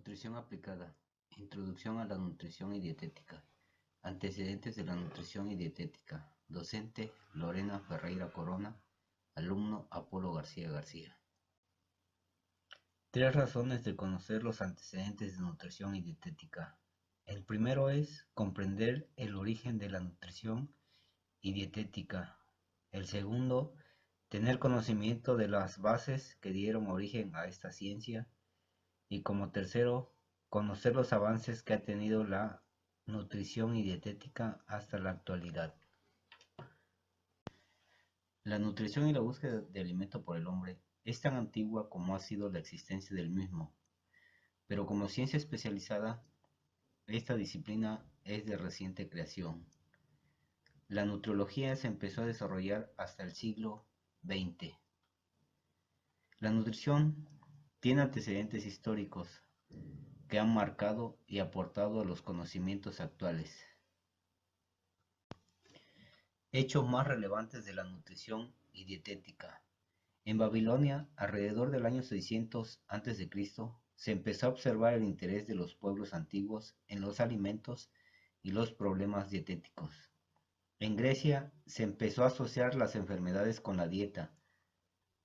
Nutrición aplicada. Introducción a la nutrición y dietética. Antecedentes de la nutrición y dietética. Docente Lorena Ferreira Corona. Alumno Apolo García García. Tres razones de conocer los antecedentes de nutrición y dietética. El primero es comprender el origen de la nutrición y dietética. El segundo, tener conocimiento de las bases que dieron origen a esta ciencia. Y como tercero, conocer los avances que ha tenido la nutrición y dietética hasta la actualidad. La nutrición y la búsqueda de alimento por el hombre es tan antigua como ha sido la existencia del mismo, pero como ciencia especializada, esta disciplina es de reciente creación. La nutriología se empezó a desarrollar hasta el siglo XX. La nutrición tiene antecedentes históricos que han marcado y aportado a los conocimientos actuales. Hechos más relevantes de la nutrición y dietética. En Babilonia, alrededor del año 600 a.C., se empezó a observar el interés de los pueblos antiguos en los alimentos y los problemas dietéticos. En Grecia se empezó a asociar las enfermedades con la dieta.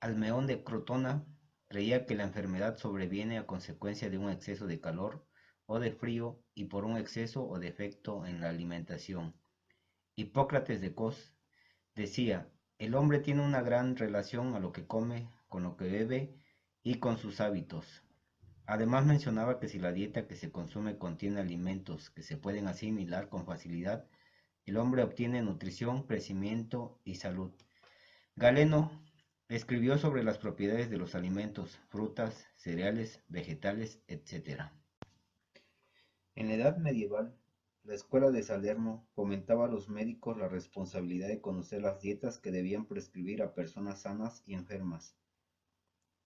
Almeón de Crotona creía que la enfermedad sobreviene a consecuencia de un exceso de calor o de frío y por un exceso o defecto en la alimentación. Hipócrates de Cos decía: el hombre tiene una gran relación a lo que come, con lo que bebe y con sus hábitos. Además mencionaba que si la dieta que se consume contiene alimentos que se pueden asimilar con facilidad, el hombre obtiene nutrición, crecimiento y salud. Galeno escribió sobre las propiedades de los alimentos, frutas, cereales, vegetales, etc. En la Edad Medieval, la escuela de Salerno fomentaba a los médicos la responsabilidad de conocer las dietas que debían prescribir a personas sanas y enfermas.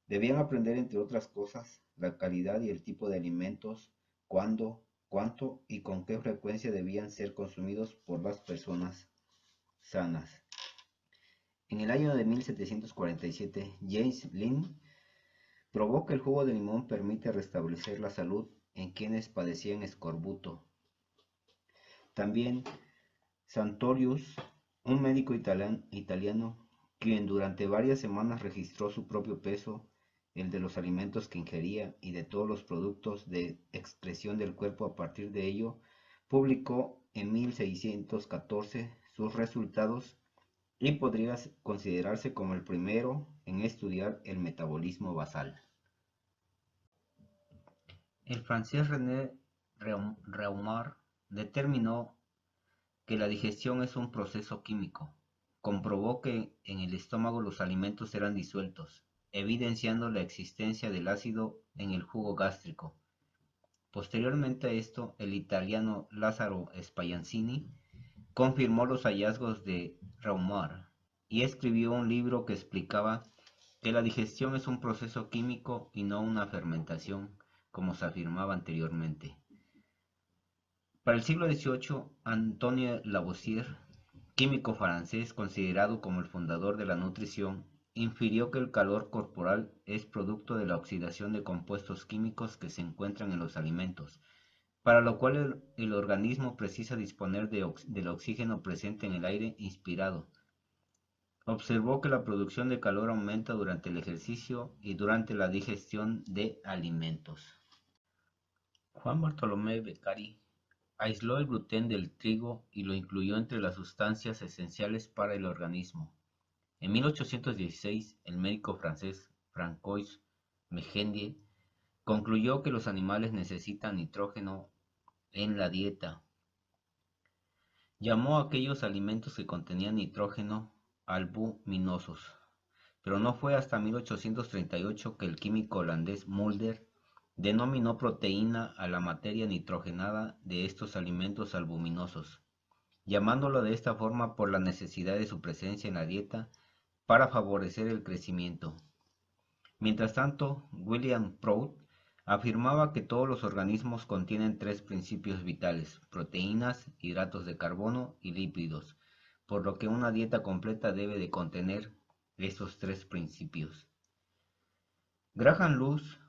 Debían aprender, entre otras cosas, la calidad y el tipo de alimentos, cuándo, cuánto y con qué frecuencia debían ser consumidos por las personas sanas. En el año de 1747, James Lind probó que el jugo de limón permite restablecer la salud en quienes padecían escorbuto. También Santorius, un médico italiano, quien durante varias semanas registró su propio peso, el de los alimentos que ingería y de todos los productos de excreción del cuerpo a partir de ello, publicó en 1614 sus resultados y podría considerarse como el primero en estudiar el metabolismo basal. El francés René Reaumur determinó que la digestión es un proceso químico. Comprobó que en el estómago los alimentos eran disueltos, evidenciando la existencia del ácido en el jugo gástrico. Posteriormente a esto, el italiano Lazzaro Spallanzini confirmó los hallazgos de Reaumur y escribió un libro que explicaba que la digestión es un proceso químico y no una fermentación, como se afirmaba anteriormente. Para el siglo XVIII, Antoine Lavoisier, químico francés considerado como el fundador de la nutrición, infirió que el calor corporal es producto de la oxidación de compuestos químicos que se encuentran en los alimentos, para lo cual el organismo precisa disponer del oxígeno presente en el aire inspirado. Observó que la producción de calor aumenta durante el ejercicio y durante la digestión de alimentos. Juan Bartolomé Beccari aisló el gluten del trigo y lo incluyó entre las sustancias esenciales para el organismo. En 1816, el médico francés Francois Megendie concluyó que los animales necesitan nitrógeno en la dieta. Llamó a aquellos alimentos que contenían nitrógeno albuminosos, pero no fue hasta 1838 que el químico holandés Mulder denominó proteína a la materia nitrogenada de estos alimentos albuminosos, llamándolo de esta forma por la necesidad de su presencia en la dieta para favorecer el crecimiento. Mientras tanto, William Prout afirmaba que todos los organismos contienen tres principios vitales: proteínas, hidratos de carbono y lípidos, por lo que una dieta completa debe de contener estos tres principios. Graham Luz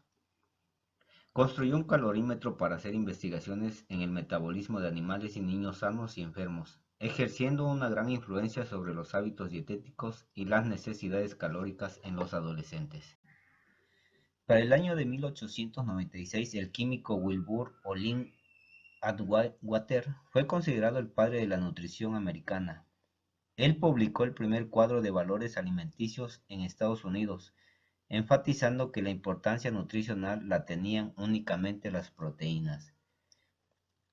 Construyó un calorímetro para hacer investigaciones en el metabolismo de animales y niños sanos y enfermos, ejerciendo una gran influencia sobre los hábitos dietéticos y las necesidades calóricas en los adolescentes. Para el año de 1896, el químico Wilbur Olin Atwater fue considerado el padre de la nutrición americana. Él publicó el primer cuadro de valores alimenticios en Estados Unidos, enfatizando que la importancia nutricional la tenían únicamente las proteínas.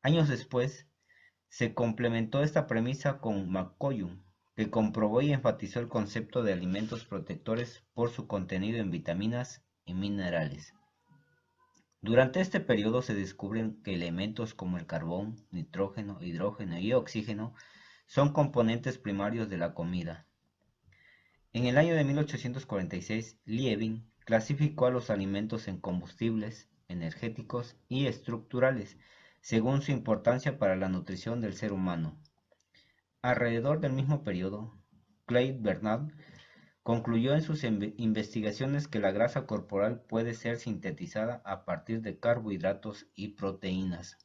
Años después, se complementó esta premisa con McCollum, que comprobó y enfatizó el concepto de alimentos protectores por su contenido en vitaminas y minerales. Durante este periodo se descubren que elementos como el carbón, nitrógeno, hidrógeno y oxígeno son componentes primarios de la comida. En el año de 1846, Liebig clasificó a los alimentos en combustibles, energéticos y estructurales, según su importancia para la nutrición del ser humano. Alrededor del mismo periodo, Claude Bernard concluyó en sus investigaciones que la grasa corporal puede ser sintetizada a partir de carbohidratos y proteínas.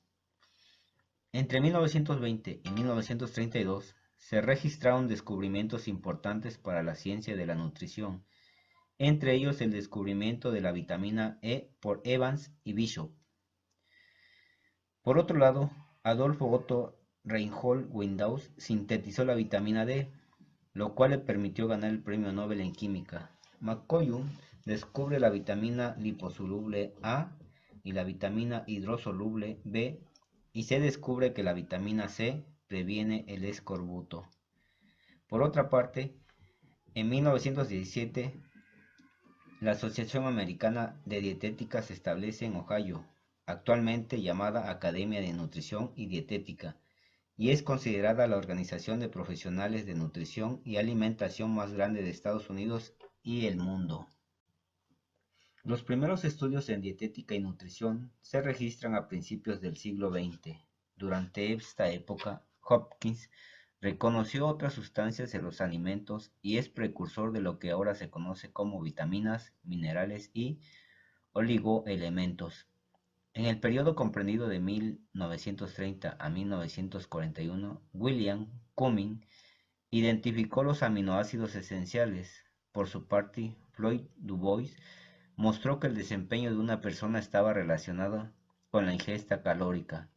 Entre 1920 y 1932 se registraron descubrimientos importantes para la ciencia de la nutrición, entre ellos el descubrimiento de la vitamina E por Evans y Bishop. Por otro lado, Adolfo Otto Reinhold Windaus sintetizó la vitamina D, lo cual le permitió ganar el premio Nobel en Química. McCollum descubre la vitamina liposoluble A y la vitamina hidrosoluble B, y se descubre que la vitamina C previene el escorbuto. Por otra parte, en 1917, la Asociación Americana de Dietética se establece en Ohio, actualmente llamada Academia de Nutrición y Dietética, y es considerada la organización de profesionales de nutrición y alimentación más grande de Estados Unidos y el mundo. Los primeros estudios en dietética y nutrición se registran a principios del siglo XX. Durante esta época, Hopkins reconoció otras sustancias en los alimentos y es precursor de lo que ahora se conoce como vitaminas, minerales y oligoelementos. En el periodo comprendido de 1930 a 1941, William Cumming identificó los aminoácidos esenciales. Por su parte, Floyd Dubois mostró que el desempeño de una persona estaba relacionado con la ingesta calórica.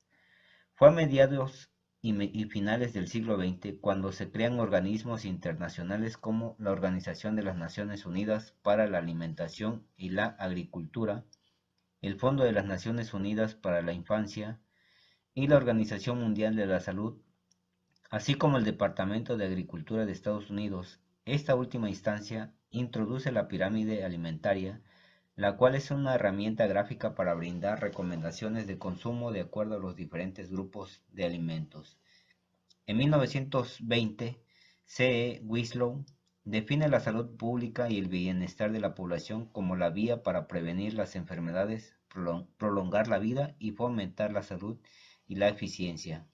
Fue a mediados y finales del siglo XX cuando se crean organismos internacionales como la Organización de las Naciones Unidas para la Alimentación y la Agricultura, el Fondo de las Naciones Unidas para la Infancia y la Organización Mundial de la Salud, así como el Departamento de Agricultura de Estados Unidos. Esta última instancia introduce la pirámide alimentaria, la cual es una herramienta gráfica para brindar recomendaciones de consumo de acuerdo a los diferentes grupos de alimentos. En 1920, C. E. Winslow define la salud pública y el bienestar de la población como la vía para prevenir las enfermedades, prolongar la vida y fomentar la salud y la eficiencia.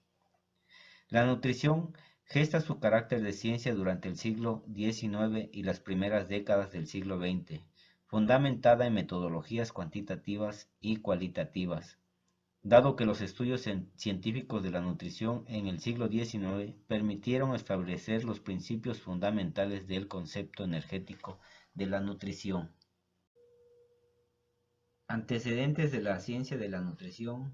La nutrición gesta su carácter de ciencia durante el siglo XIX y las primeras décadas del siglo XX, fundamentada en metodologías cuantitativas y cualitativas, dado que los estudios científicos de la nutrición en el siglo XIX permitieron establecer los principios fundamentales del concepto energético de la nutrición. Antecedentes de la ciencia de la nutrición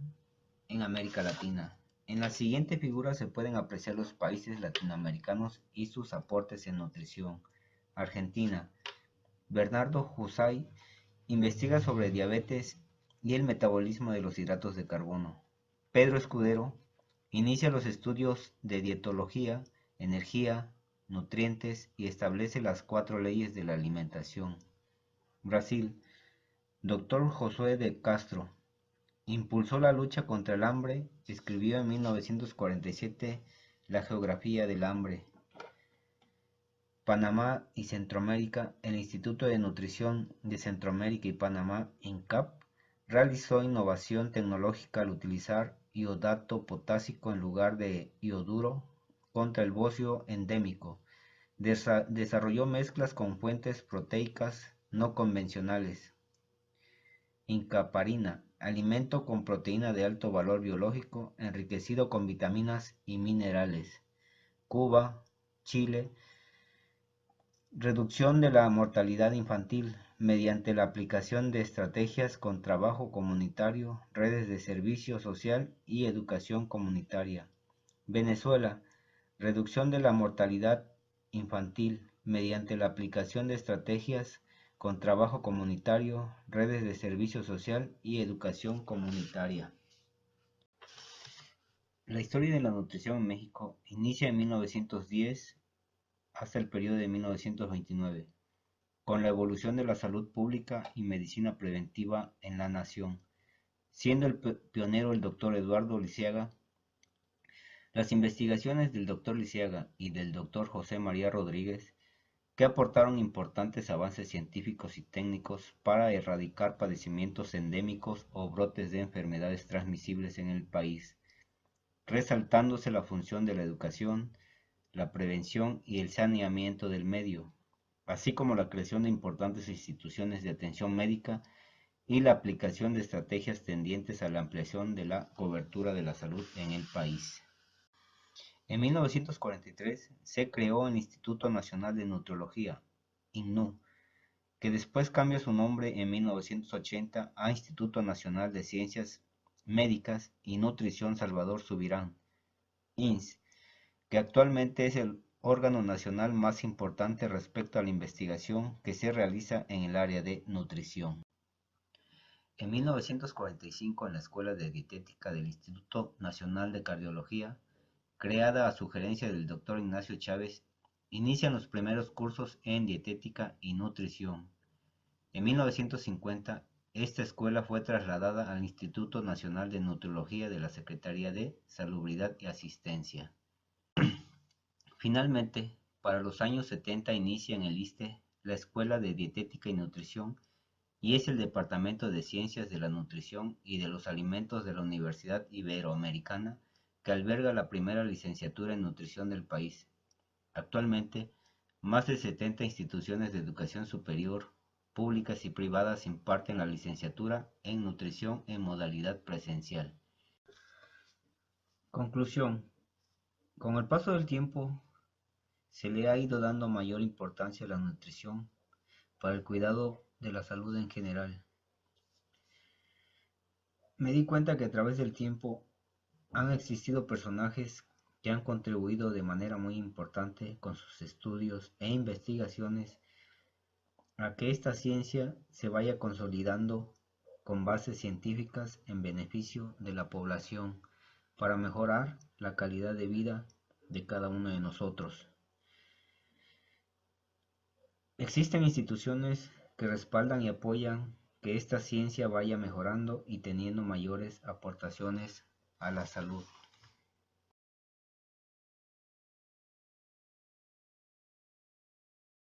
en América Latina. En la siguiente figura se pueden apreciar los países latinoamericanos y sus aportes en nutrición. Argentina. Bernardo Husay investiga sobre diabetes y el metabolismo de los hidratos de carbono. Pedro Escudero inicia los estudios de dietología, energía, nutrientes y establece las 4 leyes de la alimentación. Brasil. Dr. Josué de Castro impulsó la lucha contra el hambre, escribió en 1947 La geografía del hambre. Panamá y Centroamérica. El Instituto de Nutrición de Centroamérica y Panamá, INCAP, realizó innovación tecnológica al utilizar iodato potásico en lugar de ioduro contra el bocio endémico. Desarrolló mezclas con fuentes proteicas no convencionales. Incaparina, alimento con proteína de alto valor biológico, enriquecido con vitaminas y minerales. Cuba, Chile. Reducción de la mortalidad infantil mediante la aplicación de estrategias con trabajo comunitario, redes de servicio social y educación comunitaria. Venezuela. Reducción de la mortalidad infantil mediante la aplicación de estrategias con trabajo comunitario, redes de servicio social y educación comunitaria. La historia de la nutrición en México inicia en 1910 hasta el periodo de 1929, con la evolución de la salud pública y medicina preventiva en la nación, siendo el pionero el Dr. Eduardo Lisiaga. Las investigaciones del Dr. Lisiaga y del Dr. José María Rodríguez, que aportaron importantes avances científicos y técnicos para erradicar padecimientos endémicos o brotes de enfermedades transmisibles en el país, resaltándose la función de la educación, la prevención y el saneamiento del medio, así como la creación de importantes instituciones de atención médica y la aplicación de estrategias tendientes a la ampliación de la cobertura de la salud en el país. En 1943 se creó el Instituto Nacional de Nutriología, INNU, que después cambia su nombre en 1980 a Instituto Nacional de Ciencias Médicas y Nutrición Salvador Subirán, INS, que actualmente es el órgano nacional más importante respecto a la investigación que se realiza en el área de nutrición. En 1945, en la Escuela de Dietética del Instituto Nacional de Cardiología, creada a sugerencia del Dr. Ignacio Chávez, inician los primeros cursos en dietética y nutrición. En 1950, esta escuela fue trasladada al Instituto Nacional de Nutriología de la Secretaría de Salubridad y Asistencia. Finalmente, para los años 70 inicia en el ISSSTE la Escuela de Dietética y Nutrición y es el Departamento de Ciencias de la Nutrición y de los Alimentos de la Universidad Iberoamericana que alberga la primera licenciatura en nutrición del país. Actualmente, más de 70 instituciones de educación superior, públicas y privadas imparten la licenciatura en nutrición en modalidad presencial. Conclusión. Con el paso del tiempo, se le ha ido dando mayor importancia a la nutrición para el cuidado de la salud en general. Me di cuenta que a través del tiempo han existido personajes que han contribuido de manera muy importante con sus estudios e investigaciones a que esta ciencia se vaya consolidando con bases científicas en beneficio de la población para mejorar la calidad de vida de cada uno de nosotros. Existen instituciones que respaldan y apoyan que esta ciencia vaya mejorando y teniendo mayores aportaciones a la salud.